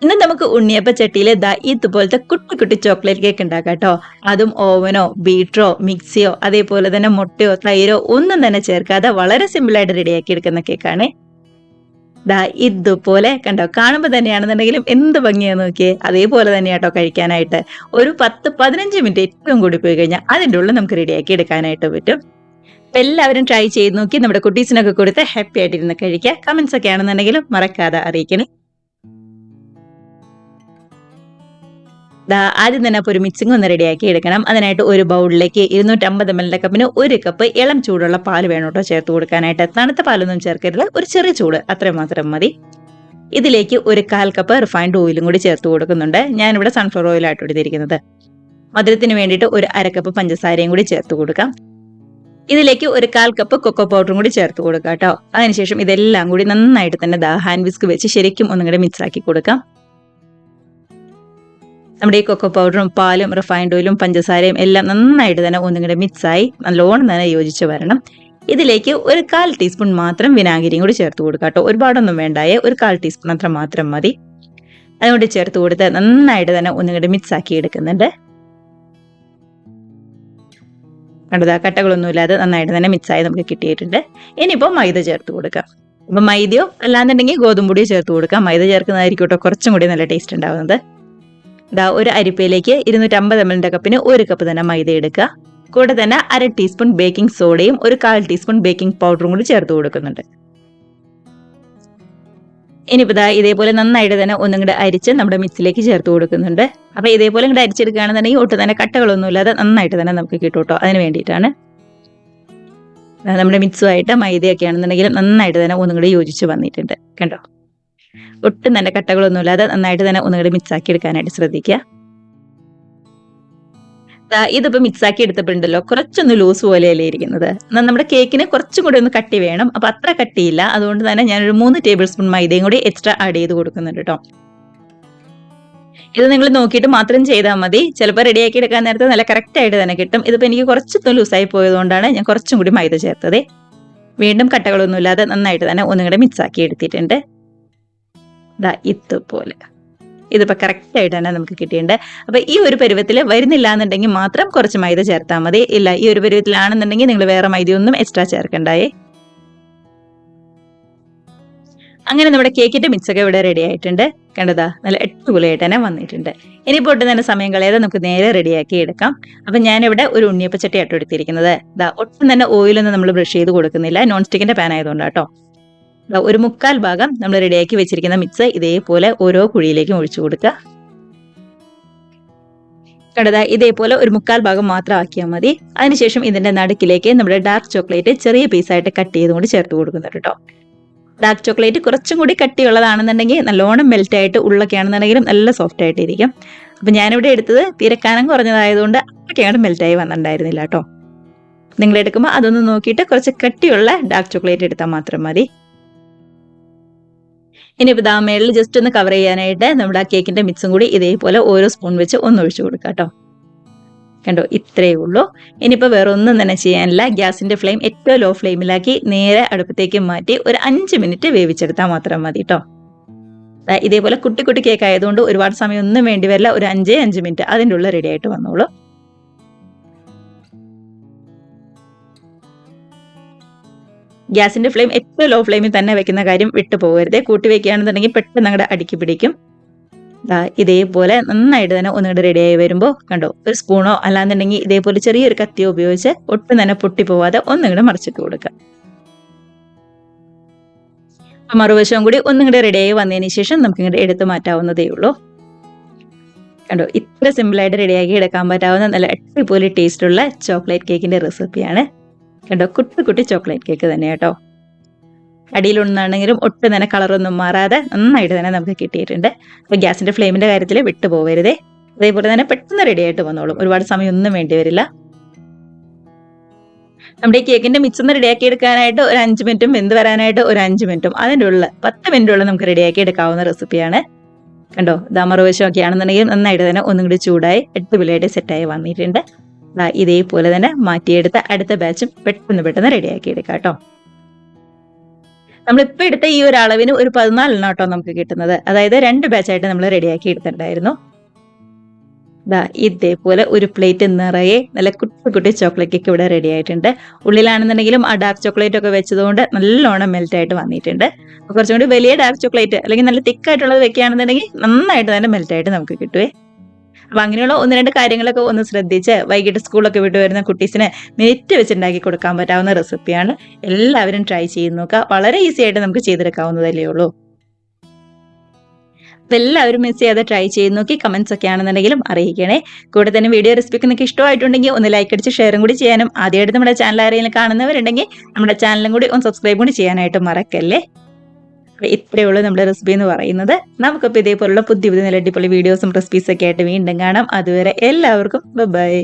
ഇന്ന് നമുക്ക് ഉണ്ണിയപ്പ ചട്ടിയിൽ ദാ ഇതുപോലത്തെ കുട്ടി കുട്ടി ചോക്ലേറ്റ് കേക്ക് ഉണ്ടാക്കാം കേട്ടോ. അതും ഓവനോ ബീറ്ററോ മിക്സിയോ അതേപോലെ തന്നെ മുട്ടയോ തൈരോ ഒന്നും തന്നെ ചേർക്കാതെ വളരെ സിമ്പിൾ ആയിട്ട് റെഡിയാക്കി എടുക്കുന്ന കേക്കാണ്. ദാ ഇതുപോലെ കണ്ടോ, കാണുമ്പോൾ തന്നെയാണെന്നുണ്ടെങ്കിലും എന്ത് ഭംഗിയാന്ന് നോക്കിയേ. അതേപോലെ തന്നെയാട്ടോ കഴിക്കാനായിട്ട്. ഒരു 10-15 മിനിറ്റ് ഏറ്റവും കൂടി പോയി കഴിഞ്ഞാൽ അതിൻ്റെ ഉള്ളിൽ നമുക്ക് റെഡിയാക്കി എടുക്കാനായിട്ട് പറ്റും. അപ്പൊ എല്ലാവരും ട്രൈ ചെയ്ത് നോക്കി നമ്മുടെ കുട്ടീസിനൊക്കെ കൊടുത്ത് ഹാപ്പി ആയിട്ടിരുന്ന് കഴിക്കുക. കമന്റ്സ് ഒക്കെ ആണെന്നുണ്ടെങ്കിലും മറക്കാതെ അറിയിക്കണേ. ആദ്യം തന്നെ അപ്പോൾ ഒരു മിക്സിംഗ് ഒന്ന് റെഡിയാക്കി എടുക്കണം. അതിനായിട്ട് ഒരു ബൗളിലേക്ക് 250 ml കപ്പിന് 1 കപ്പ് ഇളം ചൂടുള്ള പാൽ വേണം കേട്ടോ ചേർത്ത് കൊടുക്കാനായിട്ട്. തണുത്ത പാലൊന്നും ചേർക്കരുത്, ഒരു ചെറിയ ചൂട് അത്രയും മാത്രം മതി. ഇതിലേക്ക് 1/4 കപ്പ് റിഫൈൻഡ് ഓയിലും കൂടി ചേർത്ത് കൊടുക്കുന്നുണ്ട്. ഞാനിവിടെ സൺഫ്ലവർ ഓയിലായിട്ട് എടുത്തിരിക്കുന്നത്. മധുരത്തിന് വേണ്ടിയിട്ട് ഒരു 1/2 കപ്പ് പഞ്ചസാരയും കൂടി ചേർത്ത് കൊടുക്കാം. ഇതിലേക്ക് 1/4 കപ്പ് കൊക്കോ പൗഡറും കൂടി ചേർത്ത് കൊടുക്കാം കേട്ടോ. അതിനുശേഷം ഇതെല്ലാം കൂടി നന്നായിട്ട് തന്നെ ഹാൻഡ് വിസ്ക് വെച്ച് ശരിക്കും ഒന്നും കൂടി മിക്സ് ആക്കി കൊടുക്കാം. നമ്മുടെ ഈ കൊക്കോ പൗഡറും പാലും റിഫൈൻഡ് ഓയിലും പഞ്ചസാരയും എല്ലാം നന്നായിട്ട് തന്നെ ഒന്നും കൂടെ മിക്സായി നല്ലോണം തന്നെ യോജിച്ച് വരണം. ഇതിലേക്ക് 1/4 ടീസ്പൂൺ മാത്രം വിനാഗിരിയും കൂടി ചേർത്ത് കൊടുക്കാം കേട്ടോ. ഒരുപാടൊന്നും വേണ്ടായേ, 1/4 ടീസ്പൂൺ അത്ര മാത്രം മതി. അതുകൊണ്ട് ചേർത്ത് കൊടുത്ത് നന്നായിട്ട് തന്നെ ഒന്നും കൂടെ മിക്സ് ആക്കി എടുക്കുന്നുണ്ട്. കണ്ടതാ, കട്ടകളൊന്നുമില്ലാതെ നന്നായിട്ട് തന്നെ മിക്സായി നമുക്ക് കിട്ടിയിട്ടുണ്ട്. ഇനിയിപ്പോൾ മൈദ ചേർത്ത് കൊടുക്കാം. അപ്പം മൈദയോ അല്ലാന്നുണ്ടെങ്കിൽ ഗോതമ്പൊടിയോ ചേർത്ത് കൊടുക്കാം. മൈദ ചേർക്കുന്നതായിരിക്കും കേട്ടോ കുറച്ചും കൂടി നല്ല ടേസ്റ്റ് ഉണ്ടാവുന്നത്. ഒരു അരിപ്പയിലേക്ക് 250 ml കപ്പിന് 1 കപ്പ് തന്നെ മൈദ എടുക്കുക. കൂടെ തന്നെ 1/2 ടീസ്പൂൺ ബേക്കിംഗ് സോഡയും 1/4 ടീസ്പൂൺ ബേക്കിംഗ് പൗഡറും കൂടി ചേർത്ത് കൊടുക്കുന്നുണ്ട്. ഇനിയിപ്പോൾ ഇതേപോലെ നന്നായിട്ട് തന്നെ ഒന്നും കൂടെ അരിച്ച് നമ്മുടെ മിക്സിലേക്ക് ചേർത്ത് കൊടുക്കുന്നുണ്ട്. അപ്പൊ ഇതേപോലെ ഇങ്ങോട്ട് അരിച്ചെടുക്കുകയാണെന്നുണ്ടെങ്കിൽ ഒട്ടും തന്നെ കട്ടകളൊന്നുമില്ലാതെ നന്നായിട്ട് തന്നെ നമുക്ക് കിട്ടും കേട്ടോ. അതിന് വേണ്ടിയിട്ടാണ്. നമ്മുടെ മിക്സുമായിട്ട് മൈദയൊക്കെ ആണെന്നുണ്ടെങ്കിൽ നന്നായിട്ട് തന്നെ ഒന്നും കൂടി യോജിച്ച് വന്നിട്ടുണ്ട്. കണ്ടോ, ഒട്ടും തന്നെ കട്ടകളൊന്നുമില്ലാതെ നന്നായിട്ട് തന്നെ ഒന്നുകൂടി മിക്സ് ആക്കി എടുക്കാനായിട്ട് ശ്രദ്ധിക്കുക. ഇതിപ്പോ മിക്സ് ആക്കി എടുത്തപ്പോഴുണ്ടല്ലോ കുറച്ചൊന്ന് ലൂസ് പോലെയല്ലേ ഇരിക്കുന്നത്. എന്നാൽ നമ്മുടെ കേക്കിന് കുറച്ചും കൂടി ഒന്ന് കട്ടി വേണം. അപ്പൊ അത്ര കട്ടിയില്ല. അതുകൊണ്ട് തന്നെ ഞാനൊരു 3 ടേബിൾ സ്പൂൺ മൈദയും കൂടി എക്സ്ട്രാ ആഡ് ചെയ്ത് കൊടുക്കുന്നുണ്ട് കേട്ടോ. ഇത് നിങ്ങൾ നോക്കിയിട്ട് മാത്രം ചെയ്താൽ മതി. ചിലപ്പോൾ റെഡിയാക്കി എടുക്കാൻ നേരത്തെ നല്ല കറക്റ്റ് ആയിട്ട് തന്നെ കിട്ടും. ഇതിപ്പോ എനിക്ക് കുറച്ചൊന്ന് ലൂസായി പോയതുകൊണ്ടാണ് ഞാൻ കുറച്ചും കൂടി മൈദ ചേർത്തത്. വീണ്ടും കട്ടകളൊന്നുമില്ലാതെ നന്നായിട്ട് തന്നെ ഒന്നും കൂടെ മിക്സ് ആക്കി എടുത്തിട്ടുണ്ട്. ഇതുപോലെ ഇതിപ്പോൾ കറക്റ്റ് ആയിട്ട് തന്നെ നമുക്ക് കിട്ടിയിട്ടുണ്ട്. അപ്പൊ ഈ ഒരു പരുവത്തിൽ വരുന്നില്ല എന്നുണ്ടെങ്കിൽ മാത്രം കുറച്ച് മൈദ ചേർത്താൽ മതി. ഇല്ല, ഈ ഒരു പരുവത്തിലാണെന്നുണ്ടെങ്കിൽ നിങ്ങൾ വേറെ മൈദയൊന്നും എക്സ്ട്രാ ചേർക്കണ്ടായേ. അങ്ങനെ നമ്മുടെ കേക്കിന്റെ മിക്സ് ഒക്കെ ഇവിടെ റെഡി ആയിട്ടുണ്ട്. കണ്ടതാ, നല്ല അടിപൊളിയായിട്ട് തന്നെ വന്നിട്ടുണ്ട്. ഇനിയിപ്പോൾ ഒട്ടും തന്നെ സമയം കളയാതെ നമുക്ക് നേരെ റെഡിയാക്കി എടുക്കാം. അപ്പൊ ഞാനിവിടെ ഒരു ഉണ്ണിയപ്പച്ചട്ടി ആട്ടോ എടുത്തിരിക്കുന്നത്. ഒട്ടും തന്നെ ഓയിലൊന്നും നമ്മൾ ബ്രഷ് ചെയ്ത് കൊടുക്കുന്നില്ല. നോൺ സ്റ്റിക്കിന്റെ പാൻ ആയതുകൊണ്ടാട്ടോ. ഒരു 1/4 ഭാഗം നമ്മൾ റെഡിയാക്കി വെച്ചിരിക്കുന്ന മിക്സ് ഇതേപോലെ ഓരോ കുഴിയിലേക്കും ഒഴിച്ചു കൊടുക്കുക. കണ്ടതാ, ഇതേപോലെ ഒരു 1/4 ഭാഗം മാത്രം ആക്കിയാൽ മതി. അതിനുശേഷം ഇതിന്റെ നടുക്കിലേക്ക് നമ്മുടെ ഡാർക്ക് ചോക്ലേറ്റ് ചെറിയ പീസായിട്ട് കട്ട് ചെയ്തുകൊണ്ട് ചേർത്ത് കൊടുക്കുന്നുണ്ട് കേട്ടോ. ഡാർക്ക് ചോക്ലേറ്റ് കുറച്ചും കൂടി കട്ടിയുള്ളതാണെന്നുണ്ടെങ്കിൽ നല്ലോണം മെൽറ്റ് ആയിട്ട് ഉള്ളൊക്കെ ആണെന്നുണ്ടെങ്കിലും നല്ല സോഫ്റ്റ് ആയിട്ടിരിക്കും. അപ്പൊ ഞാനിവിടെ എടുത്തത് തീരെ കനം കുറഞ്ഞതായതുകൊണ്ട് അതൊക്കെയാണ് മെൽറ്റായി വന്നിട്ടുണ്ടായിരുന്നില്ല കേട്ടോ. നിങ്ങൾ എടുക്കുമ്പോൾ അതൊന്ന് നോക്കിയിട്ട് കുറച്ച് കട്ടിയുള്ള ഡാർക്ക് ചോക്ലേറ്റ് എടുത്താൽ മാത്രം മതി. ഇനിയിപ്പോൾ മേളിൽ ജസ്റ്റ് ഒന്ന് കവർ ചെയ്യാനായിട്ട് നമ്മുടെ ആ കേക്കിന്റെ മിക്സും കൂടി ഇതേപോലെ ഓരോ സ്പൂൺ വെച്ച് ഒന്ന് ഒഴിച്ചു കൊടുക്കാം കേട്ടോ. കണ്ടോ, ഇത്രയേ ഉള്ളൂ. ഇനിയിപ്പോൾ വേറെ ഒന്നും തന്നെ ചെയ്യാനില്ല. ഗ്യാസിന്റെ ഫ്ലെയിം ഏറ്റവും ലോ ഫ്ലെയിമിലാക്കി നേരെ അടുപ്പത്തേക്ക് മാറ്റി ഒരു 5 മിനിറ്റ് വേവിച്ചെടുത്താൽ മാത്രം മതി കേട്ടോ. ഇതേപോലെ കുട്ടി കുട്ടി കേക്ക് ആയതുകൊണ്ട് ഒരുപാട് സമയം ഒന്നും വേണ്ടി വരില്ല. ഒരു 5 മിനിറ്റ് അതിൻ്റെ ഉള്ളിൽ റെഡി ആയിട്ട് വന്നോളൂ. ഗ്യാസിന്റെ ഫ്ലെയിം ഏറ്റവും ലോ ഫ്ലെയിമിൽ തന്നെ വെക്കുന്ന കാര്യം വിട്ടു പോകരുത്. കൂട്ടി വെക്കുകയാണെന്നുണ്ടെങ്കിൽ പെട്ടെന്ന് അങ്ങോട്ട് അടുക്കി പിടിക്കും. ഇതേപോലെ നന്നായിട്ട് തന്നെ ഒന്നുകൂടെ റെഡിയായി വരുമ്പോൾ കണ്ടോ, ഒരു സ്പൂണോ അല്ലാന്നുണ്ടെങ്കിൽ ഇതേപോലെ ചെറിയൊരു കത്തിയോ ഉപയോഗിച്ച് ഒട്ടും തന്നെ പൊട്ടി പോവാതെ ഒന്നുകൂടെ മറിച്ചിട്ട് കൊടുക്കുക. മറുവശവും കൂടി ഒന്നുകൂടെ റെഡിയായി വന്നതിന് ശേഷം നമുക്ക് ഇങ്ങോട്ട് എടുത്ത് മാറ്റാവുന്നതേ ഉള്ളൂ. കണ്ടോ, ഇത്ര സിമ്പിളായിട്ട് റെഡിയാക്കി എടുക്കാൻ പറ്റാവുന്ന നല്ല അടിപൊളി ടേസ്റ്റുള്ള ചോക്ലേറ്റ് കേക്കിന്റെ റെസിപ്പിയാണ്. കണ്ടോ, കുട്ടി കുട്ടി ചോക്ലേറ്റ് കേക്ക് തന്നെ കേട്ടോ. അടിയിലൊന്നാണെങ്കിലും ഒട്ടും തന്നെ കളറൊന്നും മാറാതെ നന്നായിട്ട് തന്നെ നമുക്ക് കിട്ടിയിട്ടുണ്ട്. അപ്പോൾ ഗ്യാസിന്റെ ഫ്ലെയിമിന്റെ കാര്യത്തിൽ വിട്ടു പോകരുതേ. അതേപോലെ തന്നെ പെട്ടെന്ന് റെഡി ആയിട്ട് വന്നോളും. ഒരുപാട് സമയം ഒന്നും വേണ്ടി വരില്ല. നമ്മുടെ ഈ കേക്കിന്റെ മിക്സ് ഒന്ന് റെഡിയാക്കി എടുക്കാനായിട്ട് ഒരു 5 മിനിറ്റും വെന്ത് വരാനായിട്ട് ഒരു 5 മിനിറ്റും അതിൻ്റെ ഉള്ളിൽ 10 മിനിറ്റുള്ള നമുക്ക് റെഡിയാക്കി എടുക്കാവുന്ന റെസിപ്പിയാണ്. കണ്ടോ, മറുവശമൊക്കെ ആണെന്നുണ്ടെങ്കിൽ നന്നായിട്ട് തന്നെ ഒന്നും കൂടി ചൂടായി അടിപൊളിയായിട്ട് സെറ്റായി വന്നിട്ടുണ്ട്. ഇതേപോലെ തന്നെ മാറ്റിയെടുത്ത് അടുത്ത ബാച്ചും പെട്ടെന്ന് റെഡിയാക്കി എടുക്കാം കേട്ടോ. നമ്മളിപ്പോൾ എടുത്ത ഈ ഒരു അളവിന് ഒരു 14 എണ്ണം കേട്ടോ നമുക്ക് കിട്ടുന്നത്. അതായത് 2 ബാച്ചായിട്ട് നമ്മൾ റെഡിയാക്കി എടുത്തിട്ടുണ്ടായിരുന്നു. ദാ ഇതേപോലെ ഒരു പ്ലേറ്റ് നിറയെ നല്ല കുട്ടി കുട്ടി ചോക്ലേറ്റ് കേക്ക് ഇവിടെ റെഡി ആയിട്ടുണ്ട്. ഉള്ളിലാണെന്നുണ്ടെങ്കിലും ആ ഡാർക്ക് ചോക്ലേറ്റ് ഒക്കെ വെച്ചതുകൊണ്ട് നല്ലോണം മെൽറ്റ് ആയിട്ട് വന്നിട്ടുണ്ട്. കുറച്ചും കൂടി വലിയ ഡാർക്ക് ചോക്ലേറ്റ് അല്ലെങ്കിൽ നല്ല തിക്കായിട്ടുള്ളത് വെക്കുകയാണെന്നുണ്ടെങ്കിൽ നന്നായിട്ട് തന്നെ മെൽറ്റ് ആയിട്ട് നമുക്ക് കിട്ടുവേ. അപ്പൊ അങ്ങനെയുള്ള 1-2 കാര്യങ്ങളൊക്കെ ഒന്ന് ശ്രദ്ധിച്ച് വൈകിട്ട് സ്കൂളൊക്കെ വിട്ട് വരുന്ന കുട്ടീസിന് മിനിറ്റ് വെച്ചുണ്ടാക്കി കൊടുക്കാൻ പറ്റാവുന്ന റെസിപ്പിയാണ്. എല്ലാവരും ട്രൈ ചെയ്ത് നോക്കുക. വളരെ ഈസി ആയിട്ട് നമുക്ക് ചെയ്തെടുക്കാവുന്നതല്ലേ ഉള്ളൂ. അപ്പൊ എല്ലാവരും മിസ് ചെയ്യാതെ ട്രൈ ചെയ്ത് നോക്കി കമന്റ്സ് ഒക്കെ ആണെന്നുണ്ടെങ്കിലും അറിയിക്കണേ. കൂടെ തന്നെ വീഡിയോ റെസിപ്പിക്ക് നിങ്ങൾക്ക് ഇഷ്ടമായിട്ടുണ്ടെങ്കിൽ ഒന്ന് ലൈക്ക് അടിച്ച് ഷെയറും കൂടി ചെയ്യാനും, ആദ്യമായിട്ട് നമ്മുടെ ചാനൽ ആരെങ്കിലും കാണുന്നവരുണ്ടെങ്കിൽ നമ്മുടെ ചാനലും കൂടി ഒന്ന് സബ്സ്ക്രൈബ് കൂടി ചെയ്യാനായിട്ട് മറക്കല്ലേ. ഇത്രയേ ഉള്ളൂ നമ്മുടെ റെസിപ്പി എന്ന് പറയുന്നത്. നമുക്കിപ്പോൾ ഇതേപോലുള്ള പുതിയ പുതിയ നല്ല അടിപൊളി വീഡിയോസും റെസിപ്പീസ് ഒക്കെ ആയിട്ട് വീണ്ടും കാണാം. അതുവരെ എല്ലാവർക്കും ബൈ.